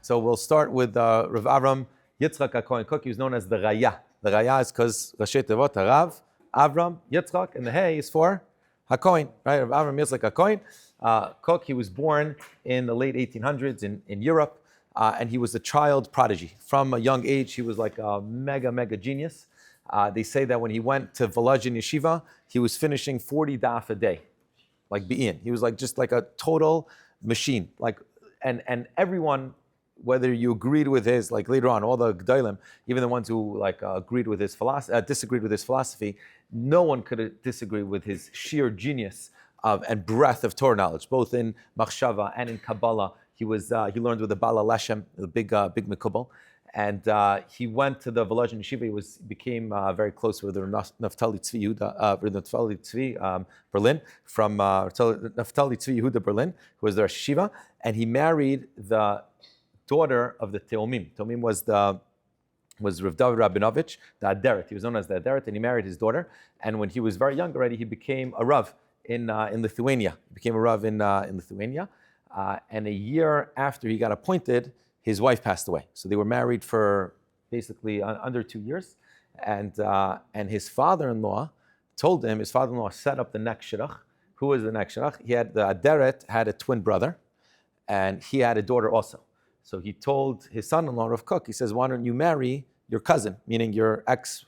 So we'll start with Rav Avraham Yitzchak HaCohen Kook. He was known as the Raya. The Raya is because Rashi Tevot, Rav, Avram, Yitzchak, and the Hey is for HaCohen, right? Rav Avraham Yitzchak HaCohen Kook. He was born in the late 1800s in Europe, and he was a child prodigy. From a young age, he was like a mega genius. They say that when he went to Volozhin Yeshiva, he was finishing 40 daf a day, like be'in. He was like just like a total machine. Like, and everyone, whether you agreed with his, like later on, all the G'daylim, even the ones who like agreed with his philosophy, disagreed with his philosophy, no one could disagree with his sheer genius and breadth of Torah knowledge, both in Machshava and in Kabbalah. He learned with the Bala Leshem, the big Mekubal. And he went to the Volozhin Yeshiva. He became very close with the Naftali Tzvi Yehuda, Berlin, from Naftali Tzvi Yehuda Berlin, who was their Shiva, and he married the daughter of the Teomim. Teomim was Rav David Rabinovich, the Aderet. He was known as the Aderet, and he married his daughter. And when he was very young already, he became a Rav in Lithuania. He became a Rav in Lithuania. And a year after he got appointed, his wife passed away. So they were married for basically under 2 years. And his father-in-law told him, his father-in-law set up the next shidduch. Who was the next shidduch? The Aderet had a twin brother, and he had a daughter also. So he told his son-in-law, Rav Kook, he says, why don't you marry your cousin, meaning your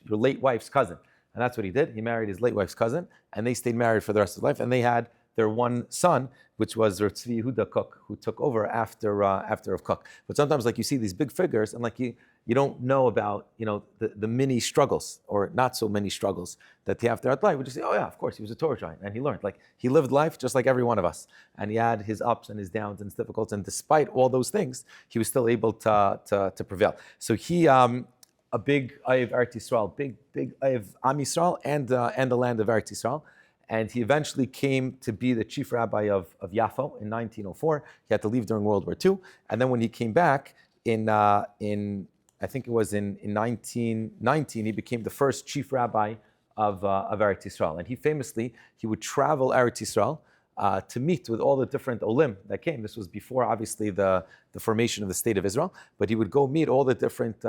late wife's cousin? And that's what he did. He married his late wife's cousin, and they stayed married for the rest of their life. And they had their one son, which was Rav Tzvi Yehuda Kook, who took over after Rav Kook. But sometimes, like, you see these big figures, and like you don't know about, the many struggles, or not so many struggles that they have throughout life. We just say, oh yeah, of course, he was a Torah giant, and he learned. Like, he lived life just like every one of us. And he had his ups and his downs and his difficulties, and despite all those things, he was still able to prevail. So he, a big Ayev Eretz Yisrael, big Ayev Am Yisrael, and the land of Eretz Yisrael. And he eventually came to be the chief rabbi of Yafo in 1904. He had to leave during World War II. And then when he came back in I think it was in 1919, he became the first chief rabbi of Eretz Yisrael. And he would travel Eretz Yisrael to meet with all the different olim that came. This was before, obviously, the formation of the state of Israel. But he would go meet all the different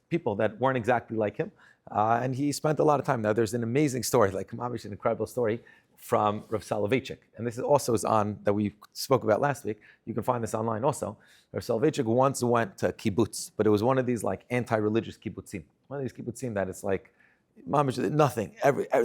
people that weren't exactly like him. And he spent a lot of time. Now, there's an amazing story, like Mamish, an incredible story from Rav Soloveitchik. And this is also on that we spoke about last week. You can find this online also. Rav Soloveitchik once went to kibbutz, but it was one of these like anti-religious kibbutzim. One of these kibbutzim that it's like, Mamish, nothing,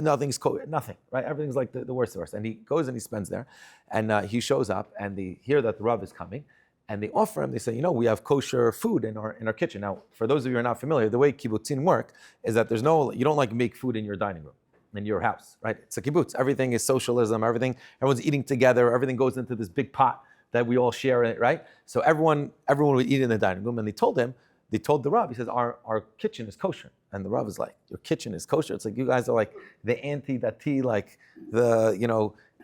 nothing's nothing, right? Everything's like the worst of the worst. And he goes and he spends there, and he shows up, and they hear that the Rav is coming. And they offer him, they say, we have kosher food in our kitchen. Now, for those of you who are not familiar, the way kibbutzim work is that you don't like make food in your dining room, in your house, right? It's a kibbutz. Everything is socialism, everyone's eating together, everything goes into this big pot that we all share it, right? So everyone would eat in the dining room. And they told the Rav, he says, our kitchen is kosher. And the Rav is like, your kitchen is kosher? It's like, you guys are like the anti-dati, like the,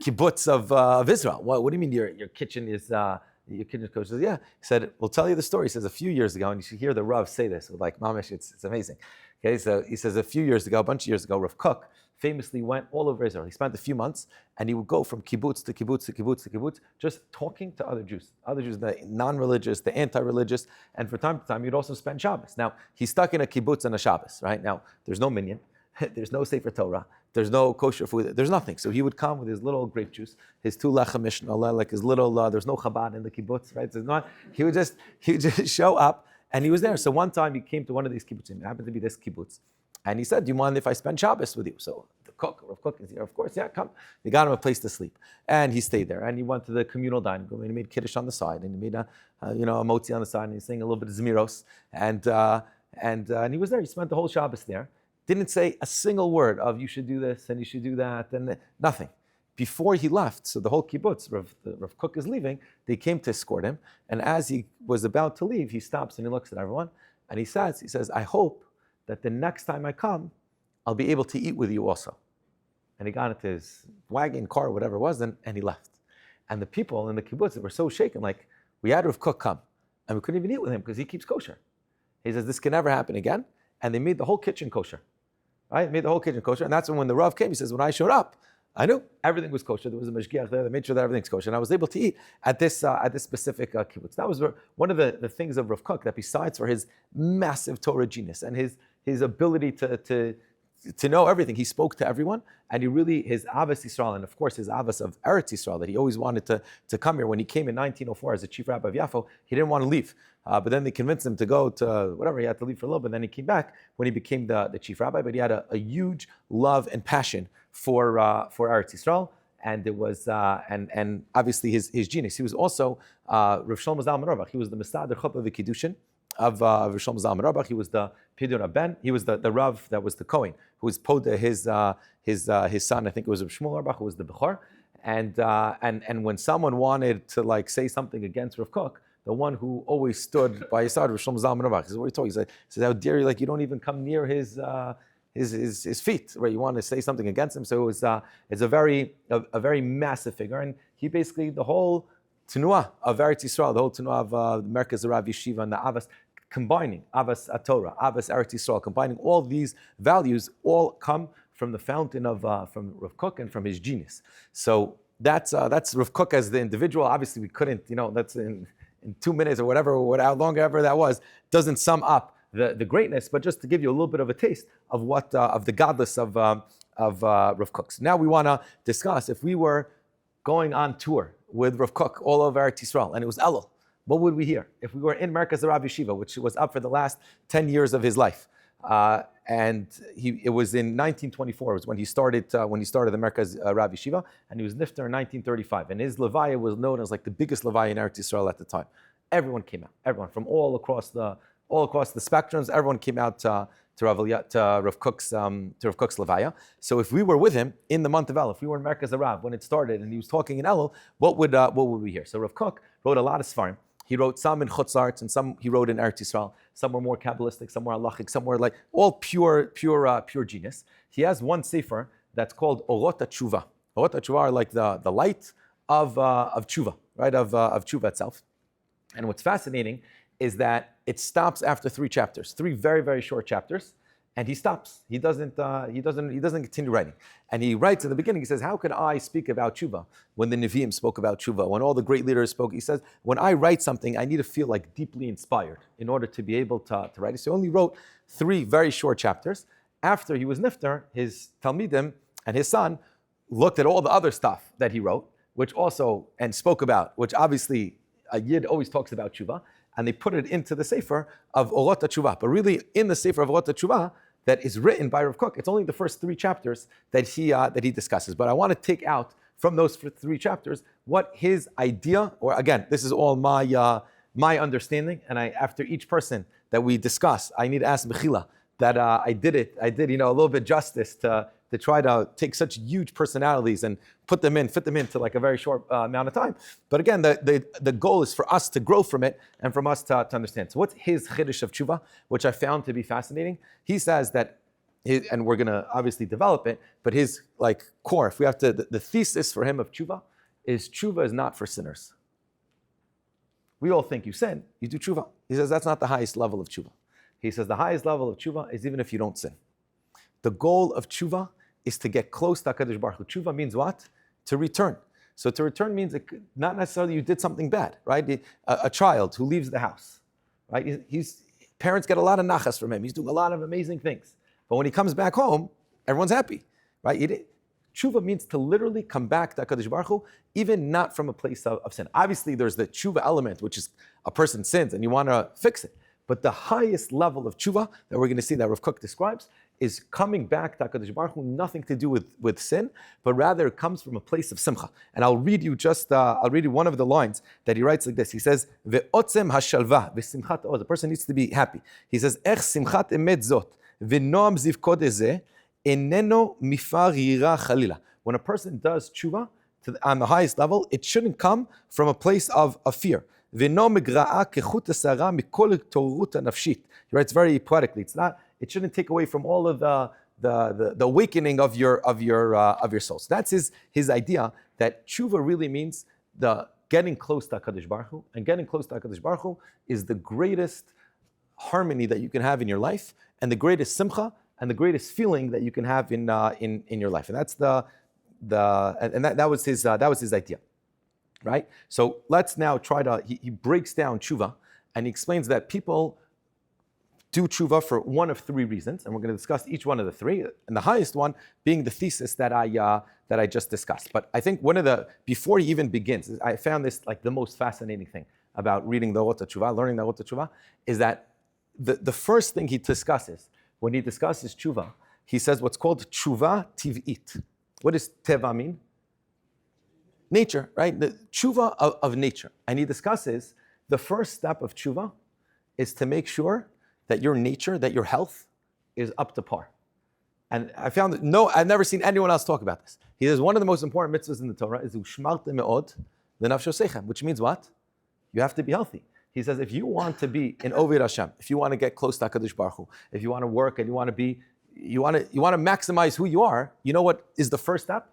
kibbutz of Israel. What do you mean your kitchen is... your kitchen coach says, yeah. He said, we'll tell you the story. He says, a few years ago, and you should hear the Rav say this, with like, mamish, it's amazing. Okay, so he says, a bunch of years ago, Rav Kook famously went all over Israel. He spent a few months, and he would go from kibbutz to kibbutz to kibbutz to kibbutz, just talking to other Jews, the non-religious, the anti-religious, and from time to time, he'd also spend Shabbos. Now, he's stuck in a kibbutz on a Shabbos, right? Now, there's no minyan, there's no Sefer Torah, there's no kosher food, there's nothing. So he would come with his little grape juice, his 2 lechem mishnah, like his little, there's no Chabad in the kibbutz, right? So he would just show up, and he was there. So one time he came to one of these kibbutzim, it happened to be this kibbutz, and he said, do you mind if I spend Shabbos with you? So the Rav Kook is here, of course, yeah, come. They got him a place to sleep, and he stayed there, and he went to the communal dining room, and he made kiddush on the side, and he made a motzi on the side, and he sang a little bit of zmiros, and he was there. He spent the whole Shabbos there. Didn't say a single word of you should do this and you should do that, and nothing. Before he left, so the whole kibbutz, Rav Kook is leaving, they came to escort him, and as he was about to leave, he stops and he looks at everyone, and he says, I hope that the next time I come, I'll be able to eat with you also. And he got into his wagon, car, whatever it was, and he left. And the people in the kibbutz were so shaken, like, we had Rav Kook come, and we couldn't even eat with him because he keeps kosher. He says, this can never happen again, and they made the whole kitchen kosher. Right? Made the whole kitchen kosher. And that's when the Rav came, he says, when I showed up, I knew everything was kosher. There was a mashgiach there that made sure that everything's kosher, and I was able to eat at this specific kibbutz. That was one of the things of Rav Kook, that besides for his massive Torah genius and his ability to know everything, he spoke to everyone, and his Avos Yisrael, and of course his Avos of Eretz Yisrael, that he always wanted to come here. When he came in 1904 as the chief rabbi of Yafo, he didn't want to leave. But then they convinced him to go to whatever, he had to leave for a little bit, and then he came back when he became the chief rabbi. But he had a huge love and passion for Eretz Yisrael, and it was and obviously his genius. He was also Rav Shlomo Zalman Auerbach. He was the Mestader Chuppah v'Kiddushin of Rav Shlomo Zalman Auerbach. He was the Pidyon Rabben. He was the Rav that was the Kohen, who was Poda, his son. I think it was Rav Shmuel Auerbach, who was the Bechor. And when someone wanted to say something against Rav Kook, the one who always stood by his side, Rav Shlomo Zalman Auerbach, he said, "What are you talking?" He said, "How dare you? You don't even come near his feet, right? You want to say something against him." So it's a very massive figure, and he basically, the whole Tenuah of Eretz Yisrael, the whole Tenuah of the Merkaz Rav Yeshiva and the Avos, combining Avos Torah, Avos Eretz Yisrael, combining all these values, all come from the fountain of from Rav Kook and from his genius. So that's Rav Kook as the individual. Obviously, we couldn't, that's in 2 minutes or whatever, how long ever that was, doesn't sum up the greatness, but just to give you a little bit of a taste of what of the godless of Rav Kook. So now we want to discuss, if we were going on tour with Rav Kook all over Eretz Yisrael, and it was Elul, what would we hear? If we were in Merkaz Rav Yeshiva, which was up for the last 10 years of his life, and it was in 1924 was when he started the Merkaz Rav Yeshiva, and he was nifter in 1935, and his levaya was known as the biggest levaya in Eretz Yisrael at the time. Everyone came out, everyone from all across the spectrums. Everyone came out to Rav Kook's levaya. So if we were with him in the month of Elul, if we were in Merkaz Rav when it started, and he was talking in Elul, what would we hear? So Rav Kook wrote a lot of svarim. He wrote some in Chutz La'aretz, and some he wrote in Eretz Yisrael. Some were more Kabbalistic, some were halachic, some were all pure genius. He has one sefer that's called Orot HaTeshuva. Orot HaTeshuva are the light of Teshuva, right? Of Teshuva itself. And what's fascinating is that it stops after 3 chapters, 3 very, very short chapters, and he stops. He doesn't continue writing. And he writes in the beginning, he says, "How could I speak about Teshuva when the Nevi'im spoke about Teshuva, when all the great leaders spoke?" He says, "When I write something, I need to feel deeply inspired in order to be able to write it." So he only wrote 3 very short chapters. After he was nifter, his Talmidim and his son looked at all the other stuff that he wrote, and spoke about, which obviously a Yid always talks about Teshuva, and they put it into the sefer of Orot HaTeshuva. But really, in the sefer of Orot HaTeshuva that is written by Rav Kook, it's only the first 3 chapters that he discusses. But I want to take out from those 3 chapters what his idea, or again, this is all my understanding, and after each person that we discuss, I need to ask Mechila that I did a little bit justice to try to take such huge personalities and fit them into a very short amount of time. But again, the goal is for us to grow from it and from us to understand. So what's his chiddush of Teshuva, which I found to be fascinating? He says that, and we're going to obviously develop it, but his core, if we have to, the thesis for him of Teshuva is not for sinners. We all think you sin, you do Teshuva. He says that's not the highest level of Teshuva. He says the highest level of Teshuva is even if you don't sin. The goal of Teshuva is to get close to HaKadosh Baruch Hu. Teshuva means what? To return. So to return means not necessarily you did something bad, right? A child who leaves the house, right? Parents get a lot of nachas from him. He's doing a lot of amazing things. But when he comes back home, everyone's happy, right? Teshuva means to literally come back to HaKadosh Baruch Hu, even not from a place of sin. Obviously, there's the Teshuva element, which is a person sins and you want to fix it. But the highest level of Teshuva that we're going to see that Rav Kook describes is coming back to HaKadosh Baruch Hu, nothing to do with sin, but rather it comes from a place of simcha. And I'll read you one of the lines that he writes like this. He says, "Ve'otzem hashalva v'simchat oz." The person needs to be happy. He says, "Ech simchat emet zot v'noam zivkod ezeh eneno mifar yira chalila." When a person does tshuva on the highest level, it shouldn't come from a place of fear. V'no megra'a kechut asara mikol torut nafshit. He writes very poetically. It shouldn't take away from all of the awakening of your soul. So that's his idea that tshuva really means the getting close to HaKadosh Baruch Hu, and getting close to HaKadosh Baruch Hu is the greatest harmony that you can have in your life, and the greatest simcha, and the greatest feeling that you can have in your life. And that's that was his idea, right? So let's now try to. He breaks down tshuva, and he explains that people do tshuva for one of three reasons, and we're going to discuss each one of the three, and the highest one being the thesis that I just discussed. But I think before he even begins, I found this like the most fascinating thing about reading the Orot HaTeshuva, learning the Orot HaTeshuva, is that the first thing he discusses when he discusses tshuva, he says what's called tshuva tiv'it. What does teva mean? Nature, right? The tshuva of nature. And he discusses the first step of tshuva is to make sure that your nature, that your health is up to par. And I found I've never seen anyone else talk about this. He says one of the most important mitzvahs in the Torah is u'shmartem me'od l'nafsho seichem, which means what? You have to be healthy. He says if you want to be in Oved Hashem, if you want to get close to HaKadosh Baruch Hu, if you want to work and you want to maximize who you are, you know what is the first step?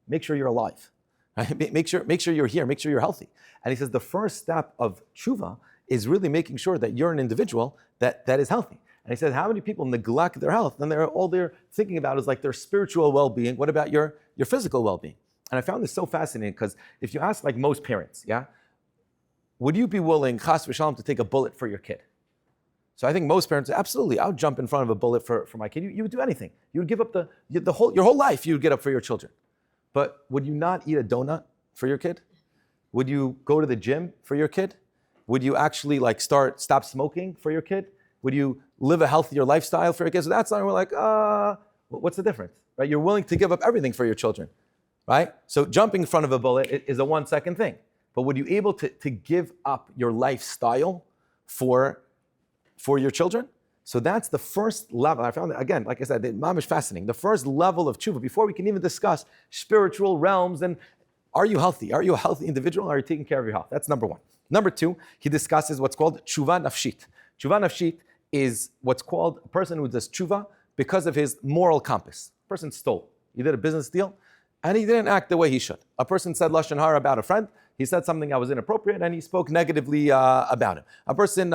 Make sure you're alive. Right? Make sure you're here, make sure you're healthy. And he says the first step of tshuva is really making sure that you're an individual that is healthy. And he says, how many people neglect their health? And all they're thinking about is like their spiritual well-being. What about your physical well-being? And I found this so fascinating because if you ask like most parents, would you be willing, chas v'shalom, to take a bullet for your kid? So I think most parents, absolutely, I would jump in front of a bullet for my kid. You would do anything. You would give up your whole life, you would get up for your children. But would you not eat a donut for your kid? Would you go to the gym for your kid? Would you actually like stop smoking for your kid? Would you live a healthier lifestyle for your kids? So that's not, we're like, what's the difference, right? You're willing to give up everything for your children, right? So jumping in front of a bullet is a 1 second thing. But would you be able to give up your lifestyle for your children? So that's the first level. I found that, again, like I said, the mamish fascinating. The first level of tshuva, before we can even discuss spiritual realms and are you healthy? Are you a healthy individual? Are you taking care of your health? That's number one. Number two, he discusses what's called tshuva nafshit. Tshuva nafshit is what's called a person who does tshuva because of his moral compass. A person stole. He did a business deal, and he didn't act the way he should. A person said lashon hara about a friend. He said something that was inappropriate, and he spoke negatively about him. A person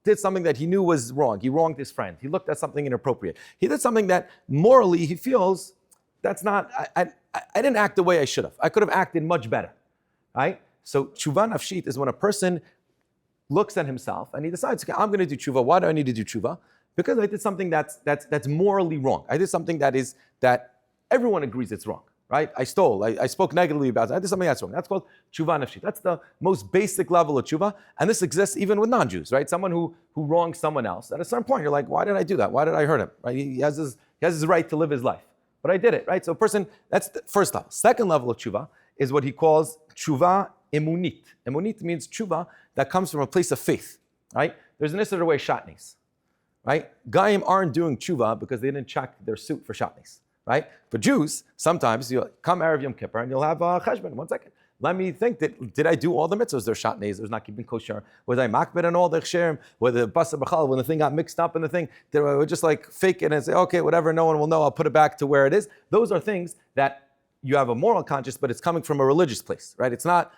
did something that he knew was wrong. He wronged his friend. He looked at something inappropriate. He did something that morally he feels that's not. I didn't act the way I should have. I could have acted much better, right? So tshuva nafshit is when a person looks at himself and he decides, okay, I'm going to do tshuva. Why do I need to do tshuva? Because I did something that's morally wrong. I did something that everyone agrees it's wrong, right? I stole. I spoke negatively about it. I did something that's wrong. That's called tshuva nafshit. That's the most basic level of tshuva, and this exists even with non-Jews, right? Someone who wrongs someone else. At a certain point, you're like, why did I do that? Why did I hurt him? Right? He has his right to live his life, but I did it, right? So a person, that's the first level. Second level of tshuva is what he calls tshuva emunit. Emunit means tshuva that comes from a place of faith, right? There's an issur way shatnez, right? Goyim aren't doing tshuva because they didn't check their suit for shatnez, right? For Jews, sometimes you'll come Erev Yom Kippur and you'll have a cheshbon. 1 second. Let me think, did I do all the mitzvahs? There's shatnez, there's not keeping kosher. Was I makbid on all the chsherim? Was the basar b'chal, when the thing got mixed up in the thing, did I just like fake it and say, okay, whatever, no one will know, I'll put it back to where it is? Those are things that you have a moral conscience, but it's coming from a religious place, right? It's not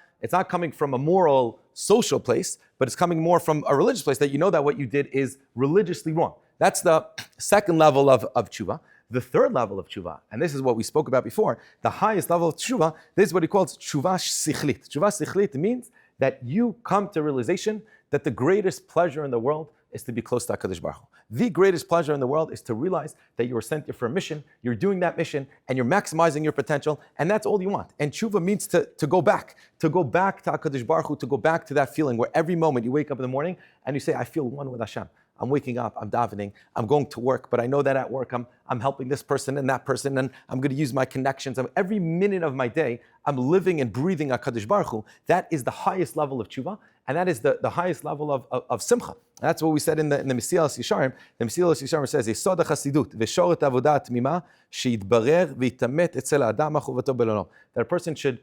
coming from a moral, social place, but it's coming more from a religious place that you know that what you did is religiously wrong. That's the second level of tshuva. The third level of tshuva, and this is what we spoke about before, the highest level of tshuva, this is what he calls tshuva sichlit. Tshuva sichlit means that you come to realization that the greatest pleasure in the world is to be close to HaKadosh Baruch Hu. The greatest pleasure in the world is to realize that you were sent here for a mission, you're doing that mission, and you're maximizing your potential, and that's all you want. And tshuva means to go back to HaKadosh Baruch Hu, to go back to that feeling where every moment you wake up in the morning and you say, I feel one with Hashem. I'm waking up, I'm davening, I'm going to work, but I know that at work I'm helping this person and that person, and I'm going to use my connections. Every minute of my day, I'm living and breathing HaKadosh Baruch Hu. That is the highest level of tshuva, and that is the highest level of simcha. That's what we said in the Mesilas Yesharim. The Mesilas Yesharim says, Yesod HaChasidut, v'shoret avodah tmima, she'yitbarer v'yitamet etzel ha'adam ma'chuvato be'lono. That a person should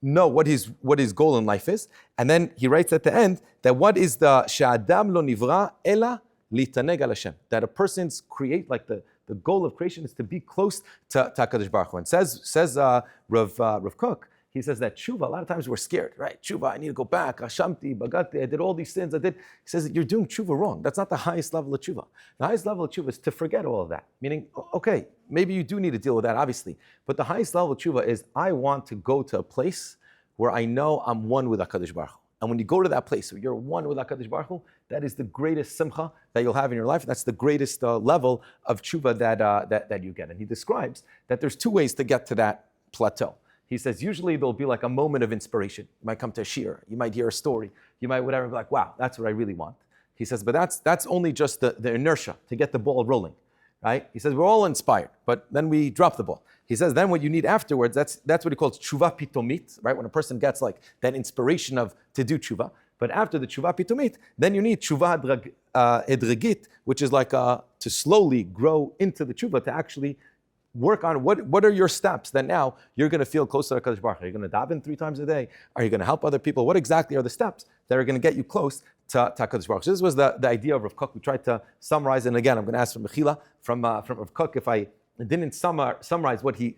know what his goal in life is, and then he writes at the end that what is the she'adam lo nivra ela litaneg al Hashem, that a person's the goal of creation is to be close to HaKadosh Baruch Hu. And says Rav Kook He says that tshuva, a lot of times we're scared, right? Tshuva, I need to go back. Hashamti, bagati, I did all these sins. He says that you're doing tshuva wrong. That's not the highest level of tshuva. The highest level of tshuva is to forget all of that. Meaning, okay, maybe you do need to deal with that, obviously. But the highest level of tshuva is, I want to go to a place where I know I'm one with HaKadosh Baruch Hu. And when you go to that place where you're one with HaKadosh Baruch Hu, that is the greatest simcha that you'll have in your life. That's the greatest level of tshuva that you get. And he describes that there's two ways to get to that plateau. He says, usually there'll be like a moment of inspiration. You might come to a shiur, you might hear a story, you might whatever, be like, wow, that's what I really want. He says, but that's only just the inertia to get the ball rolling, right? He says, we're all inspired, but then we drop the ball. He says, then what you need afterwards, that's what he calls tshuva pitomit, right? When a person gets like that inspiration to do tshuva. But after the tshuva pitomit, then you need tshuva edregit, which is like to slowly grow into the tshuva, to actually work on what are your steps that now you're going to feel closer to HaKadosh Baruch Hu. Are you going to daven 3 times a day? Are you going to help other people? What exactly are the steps that are going to get you close to HaKadosh Baruch Hu? So this was the idea of Rav Kook. We tried to summarize, and again, I'm going to ask for Mechila from Rav Kook if I didn't summarize what he,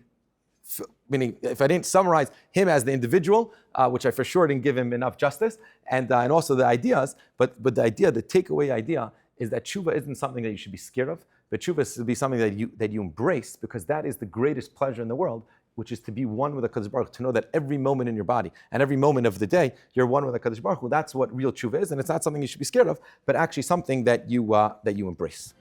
meaning if I didn't summarize him as the individual, which I for sure didn't give him enough justice, and also the ideas, but the idea, the takeaway idea, is that tshuva isn't something that you should be scared of, but tshuva should be something that you embrace, because that is the greatest pleasure in the world, which is to be one with HaKadosh Baruch Hu, to know that every moment in your body and every moment of the day, you're one with HaKadosh Baruch Hu. That's what real tshuva is, and it's not something you should be scared of, but actually something that you embrace.